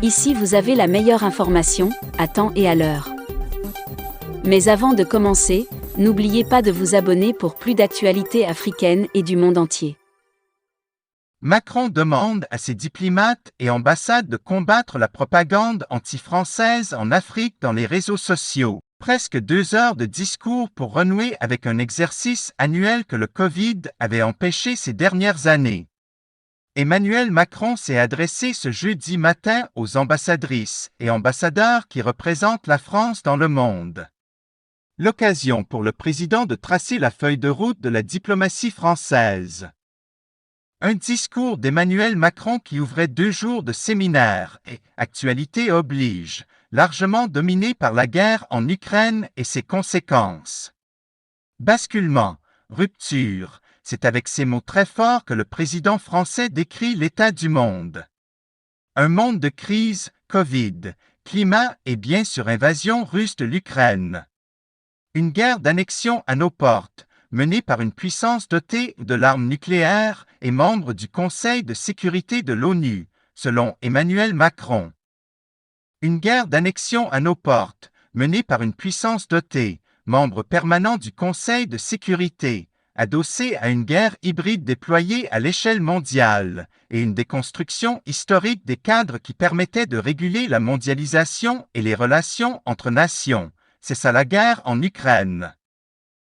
Ici vous avez la meilleure information, à temps et à l'heure. Mais avant de commencer, n'oubliez pas de vous abonner pour plus d'actualités africaines et du monde entier. Macron demande à ses diplomates et ambassades de combattre la propagande anti-française en Afrique dans les réseaux sociaux. Presque 2 heures de discours pour renouer avec un exercice annuel que le Covid avait empêché ces dernières années. Emmanuel Macron s'est adressé ce jeudi matin aux ambassadrices et ambassadeurs qui représentent la France dans le monde. L'occasion pour le président de tracer la feuille de route de la diplomatie française. Un discours d'Emmanuel Macron qui ouvrait 2 jours de séminaire et, actualité oblige, largement dominé par la guerre en Ukraine et ses conséquences. Basculement, rupture, c'est avec ces mots très forts que le président français décrit l'état du monde. Un monde de crise, Covid, climat et bien sûr invasion russe de l'Ukraine. Une guerre d'annexion à nos portes, menée par une puissance dotée de l'arme nucléaire et membre du Conseil de sécurité de l'ONU, selon Emmanuel Macron. Une guerre d'annexion à nos portes, menée par une puissance dotée, membre permanent du Conseil de sécurité, adossée à une guerre hybride déployée à l'échelle mondiale, et une déconstruction historique des cadres qui permettaient de réguler la mondialisation et les relations entre nations. C'est ça la guerre en Ukraine.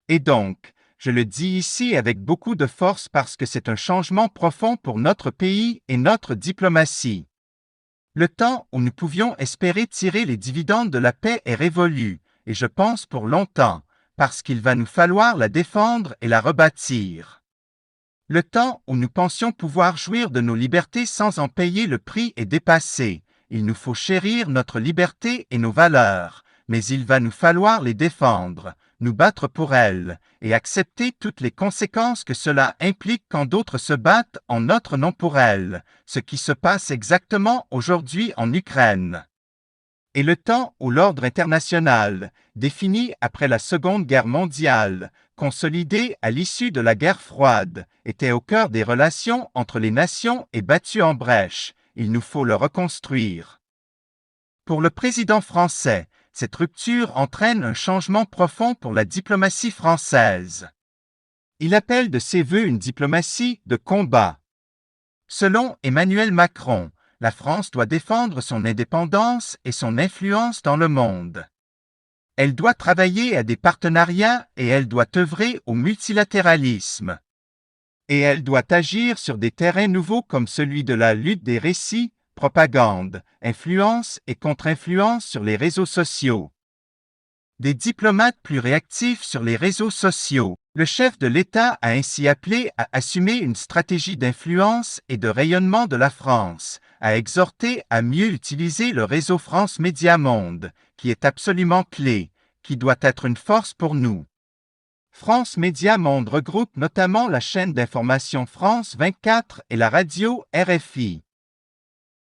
Et donc, je le dis ici avec beaucoup de force parce que c'est un changement profond pour notre pays et notre diplomatie. Le temps où nous pouvions espérer tirer les dividendes de la paix est révolu, et je pense pour longtemps, parce qu'il va nous falloir la défendre et la rebâtir. Le temps où nous pensions pouvoir jouir de nos libertés sans en payer le prix est dépassé. Il nous faut chérir notre liberté et nos valeurs, mais il va nous falloir les défendre, nous battre pour elles, et accepter toutes les conséquences que cela implique quand d'autres se battent en notre nom pour elles, ce qui se passe exactement aujourd'hui en Ukraine. Et le temps où l'ordre international, défini après la Seconde Guerre mondiale, consolidé à l'issue de la guerre froide, était au cœur des relations entre les nations et battu en brèche, il nous faut le reconstruire. Pour le président français, cette rupture entraîne un changement profond pour la diplomatie française. Il appelle de ses vœux une diplomatie de combat. Selon Emmanuel Macron, la France doit défendre son indépendance et son influence dans le monde. Elle doit travailler à des partenariats et elle doit œuvrer au multilatéralisme. Et elle doit agir sur des terrains nouveaux comme celui de la lutte des récits, propagande, influence et contre-influence sur les réseaux sociaux. Des diplomates plus réactifs sur les réseaux sociaux. Le chef de l'État a ainsi appelé à assumer une stratégie d'influence et de rayonnement de la France, a exhorté à mieux utiliser le réseau France Média Monde, qui est absolument clé, qui doit être une force pour nous. France Média Monde regroupe notamment la chaîne d'information France 24 et la radio RFI.